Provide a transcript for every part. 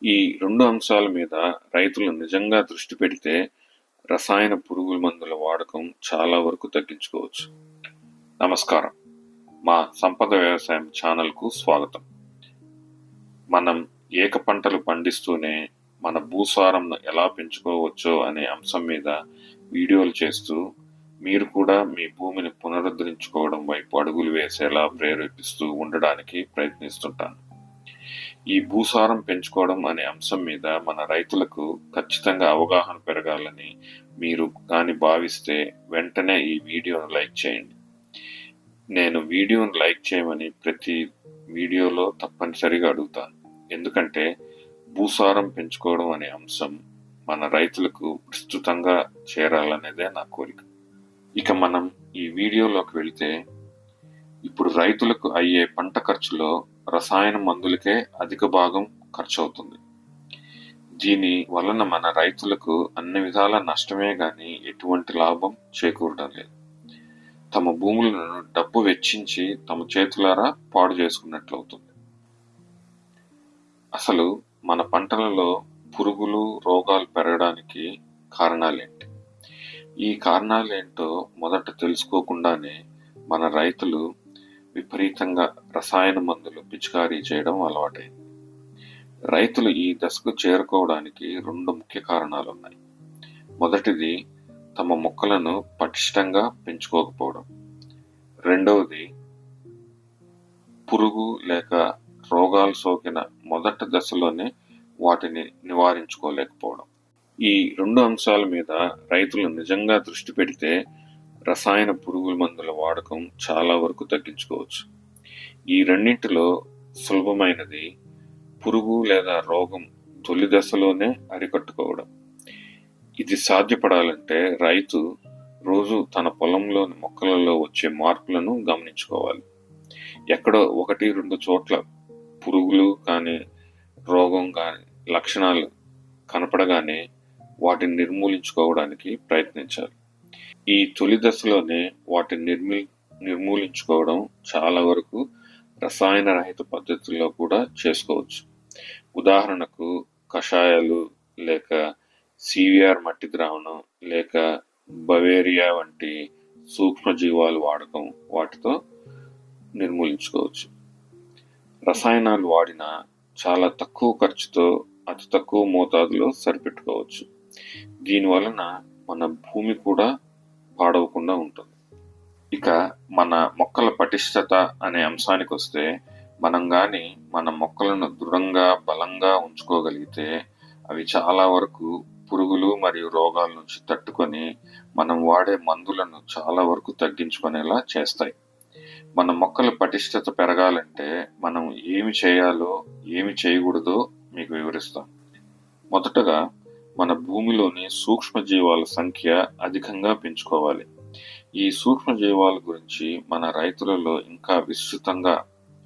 ఈ 2 అంశాల మీద రైతులు నిజంగా దృష్టి పెడితే రసాయన పురుగుల మందుల వాడకం చాలా వరకు తగ్గించుకోవచ్చు. నమస్కారం. మా సంపద వ్యవసాయం ఛానల్‌కు స్వాగతం. మనం ఏక పంటలు పండిస్తూనే మన భూసారంను ఎలా పెంచుకోవచ్చో అనే అంశం మీద వీడియోలు చేస్తూ మీరు కూడా మీ భూమిని పునరుద్ధరించుకోవడం వైపు అడుగులు వేసేలా ప్రేరేపిస్తూ ఉండడానికి ప్రయత్నిస్తుంటాను. ఈ భూసారం పెంచుకోవడం అనే అంశం మీద మన రైతులకు ఖచ్చితంగా అవగాహన పెరగాలని మీరు కానీ భావిస్తే వెంటనే ఈ వీడియోను లైక్ చేయండి. నేను వీడియోను లైక్ చేయమని ప్రతి వీడియోలో తప్పనిసరిగా అడుగుతాను. ఎందుకంటే భూసారం పెంచుకోవడం అనే అంశం మన రైతులకు విస్తృతంగా చేరాలనేదే నా కోరిక. ఇక మనం ఈ వీడియోలోకి వెళితే, ఇప్పుడు రైతులకు అయ్యే పంట ఖర్చులో రసాయన మందులకే అధిక భాగం ఖర్చవుతుంది. దీని వలన మన రైతులకు అన్ని విధాల నష్టమే గాని ఎటువంటి లాభం చేకూరడం లేదు. తమ భూములను డబ్బు వెచ్చించి తమ చేతులారా పాడు చేసుకున్నట్లవుతుంది. అసలు మన పంటలలో పురుగులు, రోగాలు పెరగడానికి కారణాలేంటి? ఈ కారణాలేంటో మొదట తెలుసుకోకుండానే మన రైతులు విపరీతంగా రసాయన మందులు పిచికారీ చేయడం అలవాటైంది. రైతులు ఈ దశకు చేరుకోవడానికి 2 ముఖ్య కారణాలున్నాయి. మొదటిది తమ మొక్కలను పటిష్టంగా పెంచుకోకపోవడం. రెండవది పురుగు లేక రోగాలు సోకిన మొదటి దశలోనే వాటిని నివారించుకోలేకపోవడం. ఈ 2 అంశాల మీద రైతులు నిజంగా దృష్టి పెడితే రసాయన పురుగుల మందుల వాడకం చాలా వరకు తగ్గించుకోవచ్చు. ఈ రెండింటిలో సులభమైనది పురుగు లేదా రోగం తొలి దశలోనే అరికట్టుకోవడం. ఇది సాధ్యపడాలంటే రైతు రోజు తన పొలంలోని మొక్కలలో వచ్చే మార్పులను గమనించుకోవాలి. ఎక్కడో 1-2 చోట్ల పురుగులు కానీ, రోగం కానీ లక్షణాలు కనపడగానే వాటిని నిర్మూలించుకోవడానికి ప్రయత్నించాలి. ఈ తొలి దశలోనే వాటిని నిర్మూలించుకోవడం చాలా వరకు రసాయన రహిత పద్ధతుల్లో కూడా చేసుకోవచ్చు. ఉదాహరణకు కషాయాలు, లేక సివిఆర్ మట్టి ద్రావణం, లేక బవేరియా వంటి సూక్ష్మజీవాలు వాడకం వాటితో నిర్మూలించుకోవచ్చు. రసాయనాలు వాడిన చాలా తక్కువ ఖర్చుతో అతి తక్కువ మోతాదులో సరిపెట్టుకోవచ్చు. దీనివలన మన భూమి కూడా పాడవకుండా ఉంటుంది. ఇక మన మొక్కల పటిష్టత అనే అంశానికి వస్తే, మనం గాని మన మొక్కలను దృఢంగా, బలంగా ఉంచుకోగలిగితే అవి చాలా వరకు పురుగులు మరియు రోగాల నుంచి తట్టుకొని మనం వాడే మందులను చాలా వరకు తగ్గించుకునేలా చేస్తాయి. మన మొక్కల పటిష్టత పెరగాలంటే మనం ఏమి చేయాలో, ఏమి చేయకూడదో మీకు వివరిస్తాం. మొదటగా మన భూమిలోని సూక్ష్మజీవాల సంఖ్య అధికంగా పెంచుకోవాలి. ఈ సూక్ష్మజీవాల గురించి మన రైతులలో ఇంకా విస్తృతంగా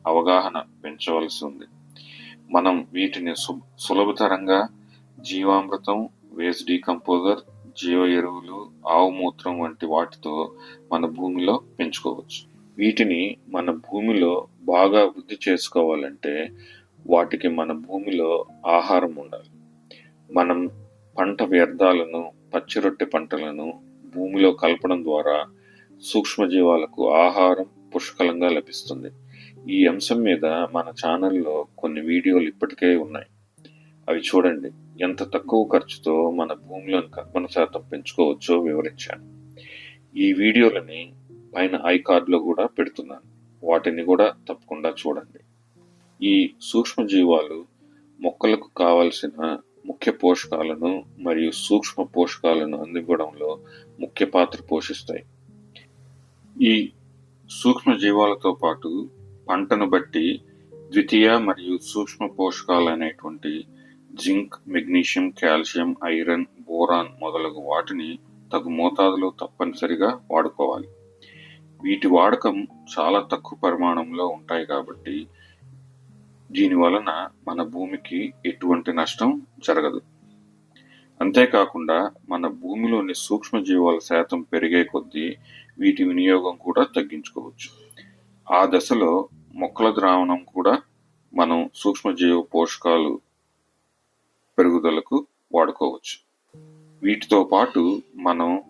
అవగాహన పెంచవలసి ఉంది. మనం వీటిని సులభతరంగా జీవామృతం, వేస్ట్ డీకంపోజర్, జీవ ఎరువులు, ఆవు మూత్రం వంటి వాటితో మన భూమిలో పెంచుకోవచ్చు. వీటిని మన భూమిలో బాగా వృద్ధి చేసుకోవాలంటే వాటికి మన భూమిలో ఆహారం ఉండాలి. మనం పంట వ్యర్థాలను, పచ్చిరొట్టె పంటలను భూమిలో కలపడం ద్వారా సూక్ష్మజీవాలకు ఆహారం పుష్కలంగా లభిస్తుంది. ఈ అంశం మీద మన ఛానల్లో కొన్ని వీడియోలు ఇప్పటికే ఉన్నాయి. అవి చూడండి. ఎంత తక్కువ ఖర్చుతో మన భూమిలోని కర్బన శాతం పెంచుకోవచ్చో వివరించాను. ఈ వీడియోలని పైన ఐ కార్డులో కూడా పెడుతున్నాను. వాటిని కూడా తప్పకుండా చూడండి. ఈ సూక్ష్మజీవాలు మొక్కలకు కావలసిన ముఖ్య పోషకాలను మరియు సూక్ష్మ పోషకాలను అందివ్వడంలో ముఖ్య పాత్ర పోషిస్తాయి. ఈ సూక్ష్మజీవాలతో పాటు పంటను బట్టి ద్వితీయ మరియు సూక్ష్మ పోషకాలు అనేటువంటి zinc, magnesium, calcium, iron, boron మొదలగు వాటిని తగు మోతాదులో తప్పనిసరిగా వాడుకోవాలి. వీటి వాడకం చాలా తక్కువ పరిమాణంలో ఉంటాయి కాబట్టి దీని వలన మన భూమికి ఎటువంటి నష్టం జరగదు. అంతేకాకుండా మన భూమిలోని సూక్ష్మజీవాల శాతం పెరిగే కొద్దీ వీటి వినియోగం కూడా తగ్గించుకోవచ్చు. ఆ దశలో మొక్కల ద్రావణం కూడా మనం సూక్ష్మజీవ పోషకాలు పెరుగుదలకు వాడుకోవచ్చు. వీటితో పాటు మనం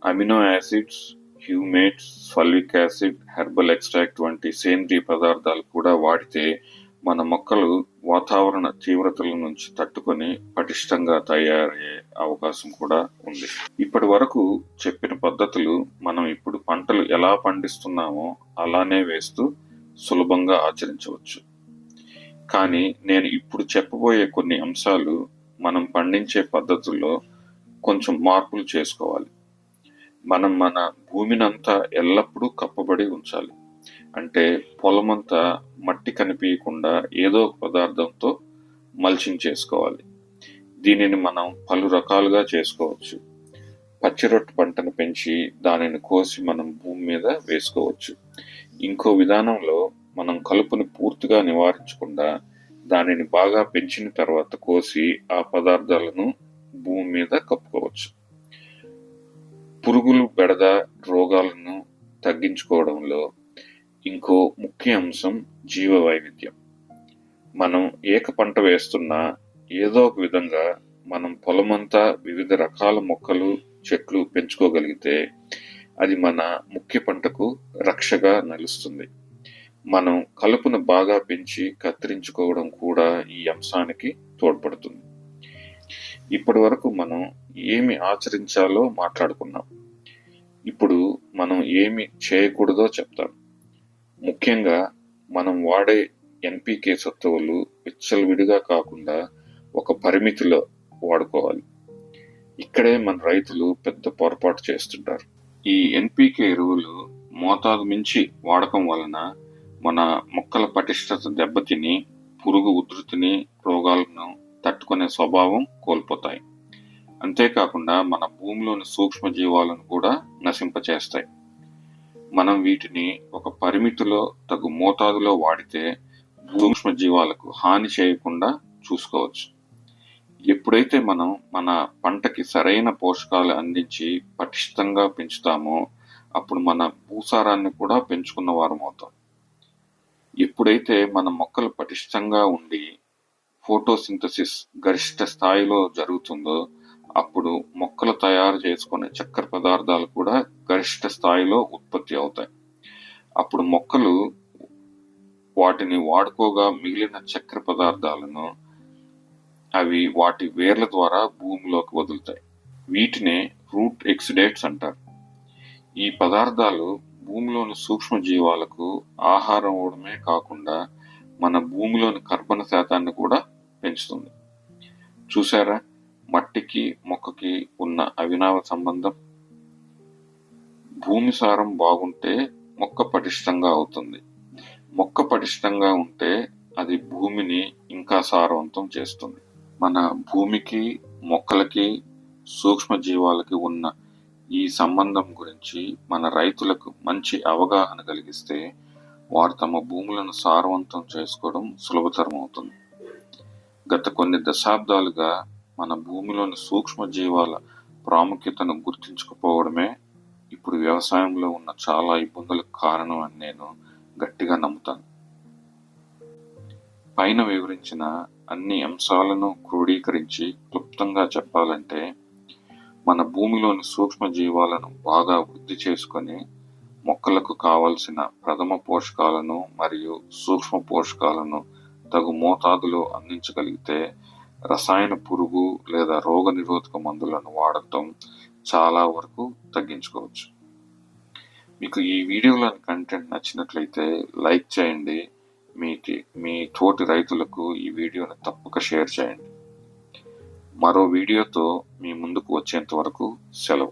amino acids, humates, fulvic acid, herbal extract వంటి సేంద్రియ పదార్థాలు కూడా వాడితే మన మొక్కలు వాతావరణ తీవ్రతల నుంచి తట్టుకొని పటిష్టంగా తయారయ్యే అవకాశం కూడా ఉంది. ఇప్పటి వరకు చెప్పిన పద్ధతులు మనం ఇప్పుడు పంటలు ఎలా పండిస్తున్నామో అలానే వేస్తూ సులభంగా ఆచరించవచ్చు. కానీ నేను ఇప్పుడు చెప్పబోయే కొన్ని అంశాలు మనం పండించే పద్ధతుల్లో కొంచెం మార్పులు చేసుకోవాలి. మనం మన భూమినంతా ఎల్లప్పుడూ కప్పబడి ఉంచాలి. అంటే పొలమంతా మట్టి కనిపించకుండా ఏదో ఒక పదార్థంతో మల్చింగ్ చేసుకోవాలి. దీనిని మనం పలు రకాలుగా చేసుకోవచ్చు. పచ్చిరొట్టు పంటను పెంచి దానిని కోసి మనం భూమి మీద వేసుకోవచ్చు. ఇంకో విధానంలో మనం కలుపుని పూర్తిగా నివారించకుండా దానిని బాగా పెంచిన తర్వాత కోసి ఆ పదార్థాలను భూమి మీద కప్పుకోవచ్చు. పురుగులు, బెడద, రోగాలను తగ్గించుకోవడంలో ఇంకో ముఖ్య అంశం జీవ వైవిధ్యం. మనం ఏక పంట వేస్తున్నా ఏదో ఒక విధంగా మనం పొలమంతా వివిధ రకాల మొక్కలు, చెట్లు పెంచుకోగలిగితే అది మన ముఖ్య పంటకు రక్షగా నిలుస్తుంది. మనం కలుపును బాగా పెంచి కత్తిరించుకోవడం కూడా ఈ అంశానికి తోడ్పడుతుంది. ఇప్పటి వరకు మనం ఏమి ఆచరించాలో మాట్లాడుకున్నాం. ఇప్పుడు మనం ఏమి చేయకూడదో చెప్తాం. ముఖ్యంగా మనం వాడే ఎన్పికే సత్తువులు విచ్చలవిడిగా కాకుండా ఒక పరిమితిలో వాడుకోవాలి. ఇక్కడే మన రైతులు పెద్ద పొరపాటు చేస్తుంటారు. ఈ ఎన్పికే ఎరువులు మోతాదు మించి వాడకం వలన మన మొక్కల పటిష్టత దెబ్బతిని పురుగు ఉధృతిని, రోగాలను తట్టుకునే స్వభావం కోల్పోతాయి. అంతేకాకుండా మన భూమిలోని సూక్ష్మ జీవాలను కూడా నశింపచేస్తాయి. మనం వీటిని ఒక పరిమితిలో తగు మోతాదులో వాడితే సూక్ష్మ జీవాలకు హాని చేయకుండా చూసుకోవచ్చు. ఎప్పుడైతే మనం మన పంటకి సరైన పోషకాలు అందించి పటిష్టంగా పెంచుతామో అప్పుడు మన భూసారాన్ని కూడా పెంచుకున్న వారం అవుతాం. ఎప్పుడైతే మన మొక్కలు పటిష్టంగా ఉండి ఫోటోసింథసిస్ గరిష్ట స్థాయిలో జరుగుతుందో అప్పుడు మొక్కలు తయారు చేసుకునే చక్కెర పదార్థాలు కూడా గరిష్ట స్థాయిలో ఉత్పత్తి అవుతాయి. అప్పుడు మొక్కలు వాటిని వాడుకోగా మిగిలిన చక్కెర పదార్థాలను అవి వాటి వేర్ల ద్వారా భూమిలోకి వదులుతాయి. వీటినే రూట్ ఎక్సుడేట్స్ అంటారు. ఈ పదార్థాలు భూమిలోని సూక్ష్మ జీవాలకు ఆహారం అవడమే కాకుండా మన భూమిలోని కర్బన శాతాన్ని కూడా పెంచుతుంది. చూసారా, మట్టికి మొక్కకి ఉన్న అవినావ సంబంధం. భూమి సారం బాగుంటే మొక్క పటిష్టంగా అవుతుంది. మొక్క పటిష్టంగా ఉంటే అది భూమిని ఇంకా సారవంతం చేస్తుంది. మన భూమికి, మొక్కలకి, సూక్ష్మ జీవాలకి ఉన్న ఈ సంబంధం గురించి మన రైతులకు మంచి అవగాహన కలిగిస్తే వారు తమ భూములను సారవంతం చేసుకోవడం సులభతరం అవుతుంది. గత కొన్ని దశాబ్దాలుగా మన భూమిలోని సూక్ష్మ జీవాల ప్రాముఖ్యతను గుర్తించకపోవడమే ఇప్పుడు వ్యవసాయంలో ఉన్న చాలా ఇబ్బందులకు కారణం అని నేను గట్టిగా నమ్ముతాను. పైన వివరించిన అన్ని అంశాలను క్రోడీకరించి క్లుప్తంగా చెప్పాలంటే మన భూమిలోని సూక్ష్మ జీవాలను బాగా వృద్ధి చేసుకొని మొక్కలకు కావలసిన ప్రథమ పోషకాలను మరియు సూక్ష్మ పోషకాలను తగు మోతాదులో అందించగలిగితే రసాయన పురుగు లేదా రోగ నిరోధక మందులను వాడటం చాలా వరకు తగ్గించుకోవచ్చు. మీకు ఈ వీడియోలోని కంటెంట్ నచ్చినట్లయితే లైక్ చేయండి. మీ తోటి రైతులకు ఈ వీడియోని తప్పక షేర్ చేయండి. మరో వీడియోతో మీ ముందుకు వచ్చేంత వరకు సెలవు.